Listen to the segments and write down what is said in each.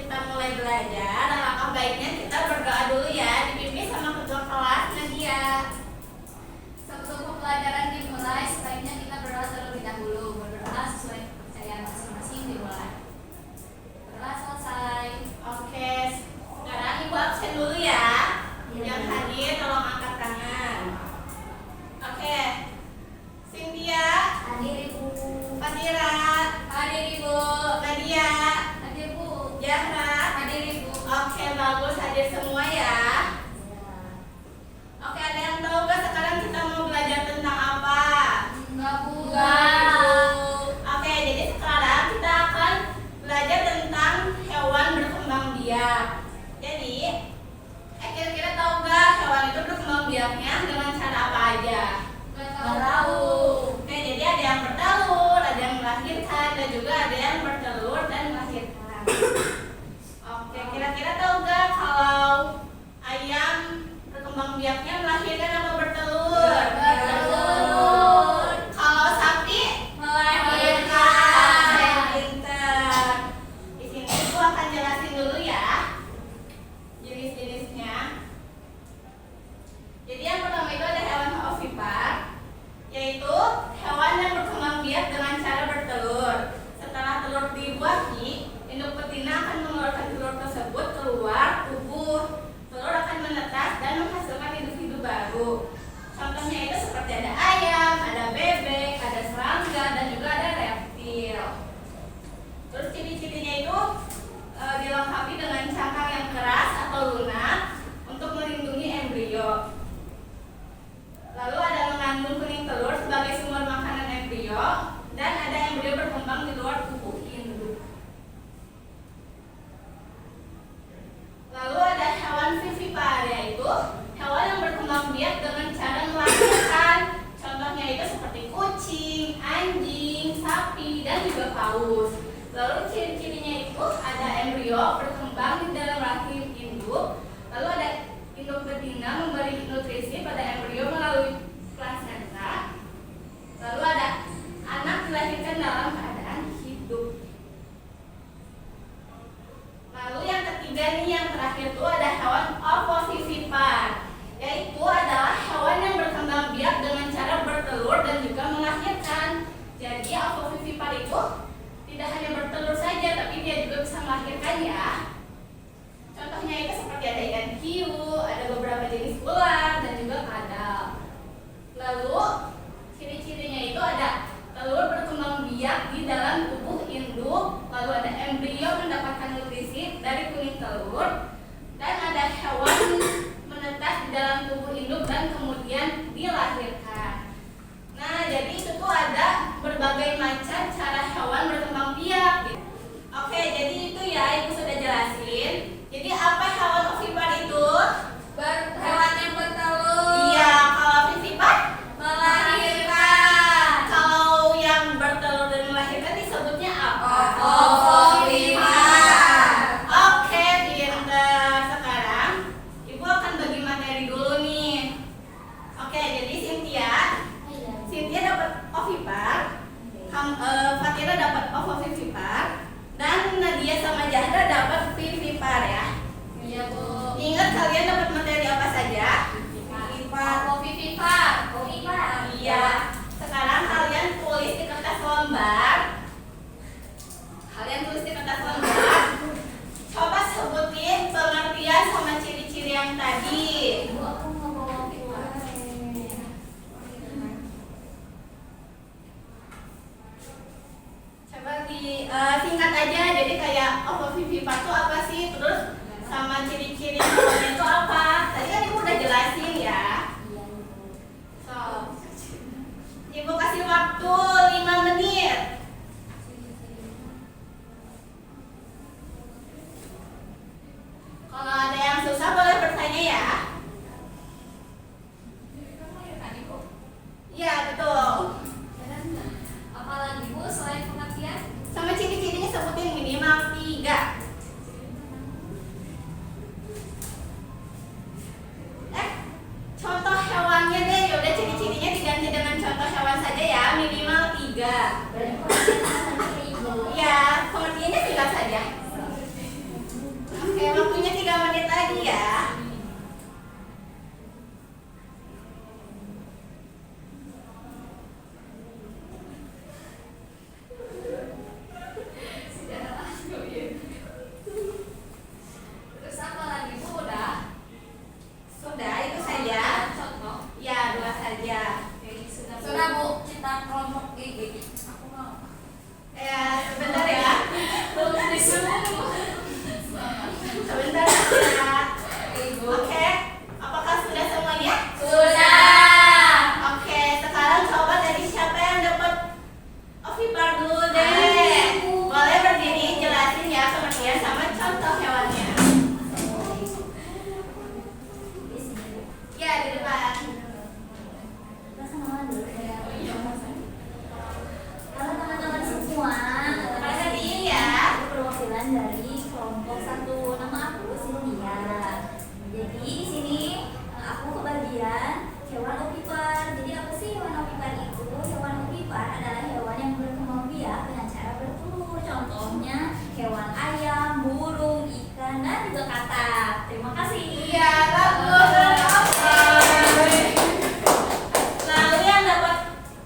kita mulai belajar, alangkah baiknya kita berdoa dulu ya, dipimpin sama ketua kelas Nadia. Sebelum pelajaran dimulai, sebaiknya kita berdoa terlebih dahulu. Berdoa sesuai kepercayaan masing-masing dimulai. Berdoa selesai. Oke, sekarang ibu absen dulu ya. Yang hadir tolong angkat tangan. Oke, Cynthia, Hadir Ibu. Fatira, Hadir Ibu. Nadia, Hadir Bu. Zahra. Hadir Ibu. Oke, bagus, hadir semua ya. Oke, ada yang tahu gak sekarang kita mau belajar tentang apa? Enggak Bu. Oke, jadi sekarang kita akan belajar tentang hewan berkembang biak. Jadi, kira-kira tahu gak hewan itu berkembang biaknya dengan cara apa aja? Enggak tahu. Oke, jadi ada yang bertelur, ada yang melahirkan, dan juga ada yang bertelur dan melahirkan. Oke, kira-kira tahu gak kalau ayam berkembang biaknya melahirkan apa bertelur? Bertelur. Kalau sapi Melahirkan. Oke, pinter. Di sini aku akan jelasin dulu ya jenis-jenisnya. Jadi yang pertama itu ada hewan ovipar, yaitu hewan yang berkembang biak dengan cara bertelur. Setelah telur dibuahi, induk betina akan mengeluarkan telur tersebut keluar tubuh. Telur akan menetas dan menghasilkan individu baru. Contohnya itu seperti ada ayam, ada bebek, ada serangga, dan juga ada reptil. Terus ciri-cirinya itu dilengkapi dengan cangkang yang keras atau lunak untuk melindungi embrio. Lalu ada mengandung kuning telur sebagai sumber makanan embrio, dan ada embrio berkembang di luar tubuh induk. Lalu ada hewan vivipar, yaitu hewan yang berkembang biak dengan cara melahirkan. Contohnya itu seperti kucing, anjing, sapi, dan juga paus. Lalu ciri-cirinya itu ada embrio berkembang di dalam rahim induk. Lalu ada induk betina memberi nutrisi pada embrio melalui plasenta. Lalu ada anak dilahirkan dalam keadaan hidup. Lalu yang ketiga nih, yang terakhir itu ada hewan ovovivipar, yaitu adalah hewan yang berkembang biak dengan cara bertelur dan juga melahirkan. Jadi ovovivipar itu tidak hanya bertelur saja, tapi dia juga bisa melahirkan ya. Contohnya itu seperti ada ikan hiu, ada beberapa jenis ular, dan juga kadal. Lalu ciri-cirinya itu ada telur berkembang biak di dalam tubuh induk, lalu ada embrio mendapatkan nutrisi dari kuning telur, dan ada hewan menetas di dalam tubuh induk dan kemudian dilahirkan. Nah, jadi itu tuh ada berbagai macam cara hewan berkembang biak. Oke, jadi itu ya ibu sudah jelasin. Jadi apa hewan ovipar itu? Hewan yang bertelur. Iya, kalau vivipar Melahirkan. kalau yang bertelur dan melahirkan disebutnya apa? Ovipar. Oke, pinter. Sekarang ibu akan bagi materi dulu nih. Oke, jadi Cynthia dapat ovipar, Fatira dapat ovovivipar, dan Nadia sama Zahra dapat vivipar ya. Iya Bu. Ingat kalian dapat materi apa saja? Ovipar. Iya. Sekarang kalian tulis di kertas lembar. Coba sebutin pengertian sama ciri-ciri yang tadi. Ibu, aku mau bawa ovipar. Coba singkat aja. Jadi kayak ovovivipar itu apa sih? Terus sama ciri-ciri hewannya itu apa? Tadi kan ibu udah jelasin ya. So, ibu kasih waktu 5 menit. Oke, waktunya 3 menit lagi ya. Terus apa lagi Bu? Udah? Sudah, itu saja. Contoh. Ya, 2 saja. Sudah Bu, kita kelompok gigi. Aku mau. Ya, sebentar ya. Belum disuruh. Sebentar ya. Oke, apakah sudah semuanya? Sudah. Oke, sekarang coba dari siapa yang dapat ovipar dulu deh. Ayo. Boleh berdiri, jelasin ya pengertian sama contoh hewannya. Ya, di depan. Halo teman-teman semua, Perhatiin ya. aku perwakilan dari kelompok 1. Nama aku Cynthia. Jadi di sini aku kebagian hewan ovipar. Jadi apa sih hewan ovipar itu? Hewan ovipar adalah hewan yang berkembang biak dengan cara bertelur. Contohnya hewan ayam, burung, ikan, dan juga katak. Terima kasih. Iya, bagus. Lalu yang dapat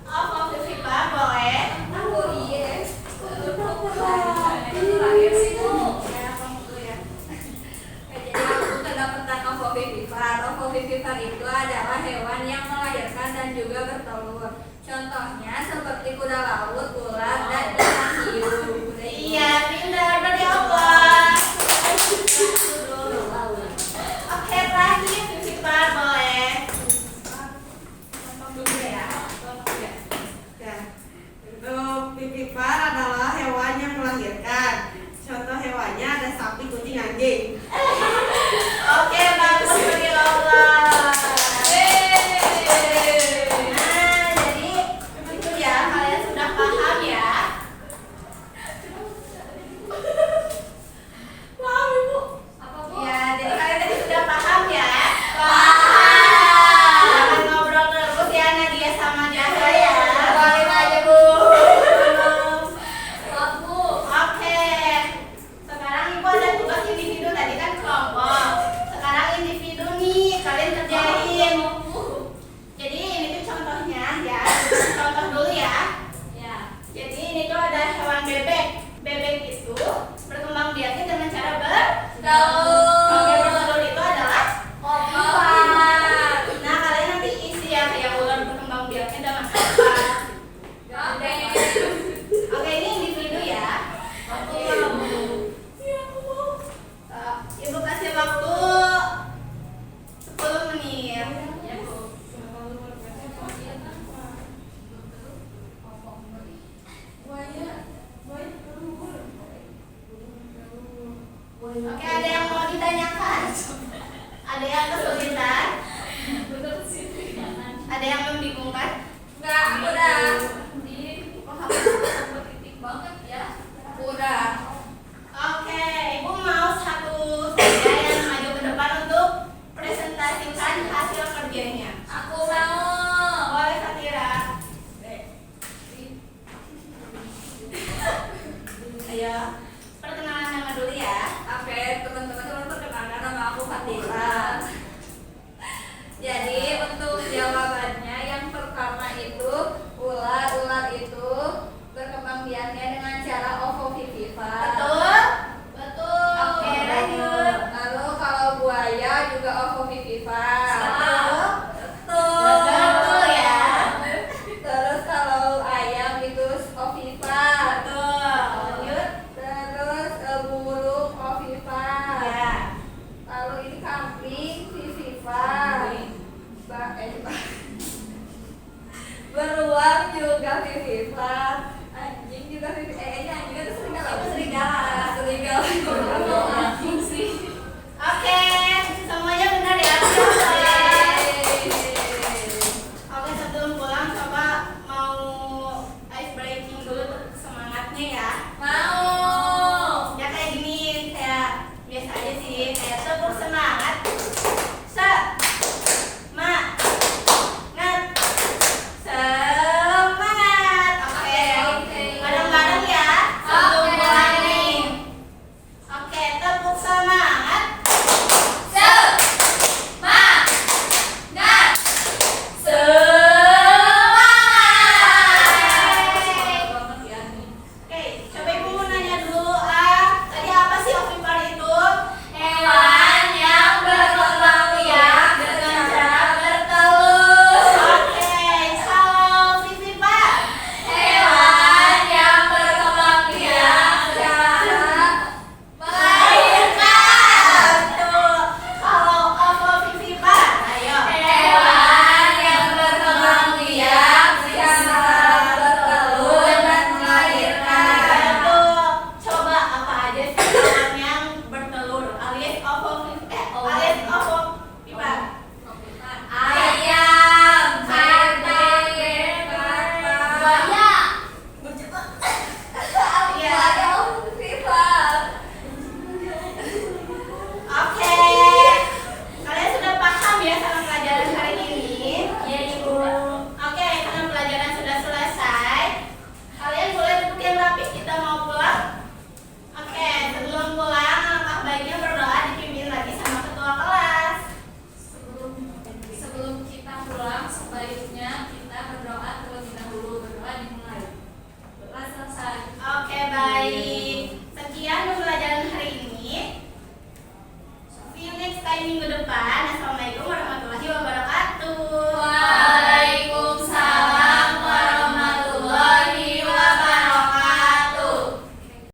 ovipar boleh. Aku iya. Itu lahir sih Bu. Ya, kamu dulu ya. Jadi aku kedapatan ovovivipar. Ovovivipar itu adalah hewan yang melahirkan dan juga bertelur. Contohnya seperti kuda laut, ular, dan ikan hiu. Iya, pintar berarti Allah. Oke, terakhir ovipar boleh. Contoh dulu ya. Ya, untuk vivipar adalah hewan yang melahirkan. Contoh hewannya ada sapi, kucing, anjing. Oke, bagus bagi Allah. Nah, jadi itu ya, kalian sudah paham ya. Wow, Ibu. Apa Bu? Ya, jadi kalian tadi sudah paham ya. Paham. Jangan ngobrol terus ya Nadia sama Jasa ya. Keluarin aja Bu. Maaf Bu. Oke. Sekarang Ibu ada tugas individu, tadi kan kelompok. Sekarang individu nih, kalian kerjain. Jadi ini tuh contohnya ya. Contoh dulu ya. Ya. Jadi ini tuh ada hewan bebek. Bebek itu berkembang biaknya dengan cara Oke, bertelur itu adalah Ovipar. Nah, kalian nanti isi ya kayak ular berkembang biaknya dengan apa. Oke. Oke, ini individu ya. Ibu kasih waktu 10 menit. Ya Bu. Oke, ada yang mau ditanyakan? Ada yang kesulitan? Ada yang membingungkan? Enggak, aku udah. Kok titik banget ya? Udah. Oke, Ibu mau satu saja yang maju ke depan untuk presentasikan hasil kerjanya. Aku mau. Boleh, Fatira. Ayo, perkenalan nama dulu ya. Oke, teman-teman perkenalkan nama aku Fatira. Jadi untuk jawabannya yang pertama itu ular itu berkembang biaknya dengan cara ovovivipar. Betul? Betul. Oke, lanjut. Lalu kalau buaya juga ovovivipar. Betul. Betul. Betul ya. Terus kalau ayam itu ovipar. Betul. Lanjut. Terus burung ovipar. Ya. Lalu ini kambing vivipar. Beruang juga vivipar. Anjing juga vivipar. Ini anjing itu serigala. Itu serigala. Serigala. Anjing sih. Oke, semuanya benar ya. Oke, sebelum pulang coba mau ice breaking dulu semangatnya ya. Mau. Ya kayak gini, kayak biasa aja sih, kayak tepuk semangat. Semangat. Oke. Bareng-bareng ya. Sebelum Oke. pulang nih. Oke, tepuk semangat. selanjutnya kita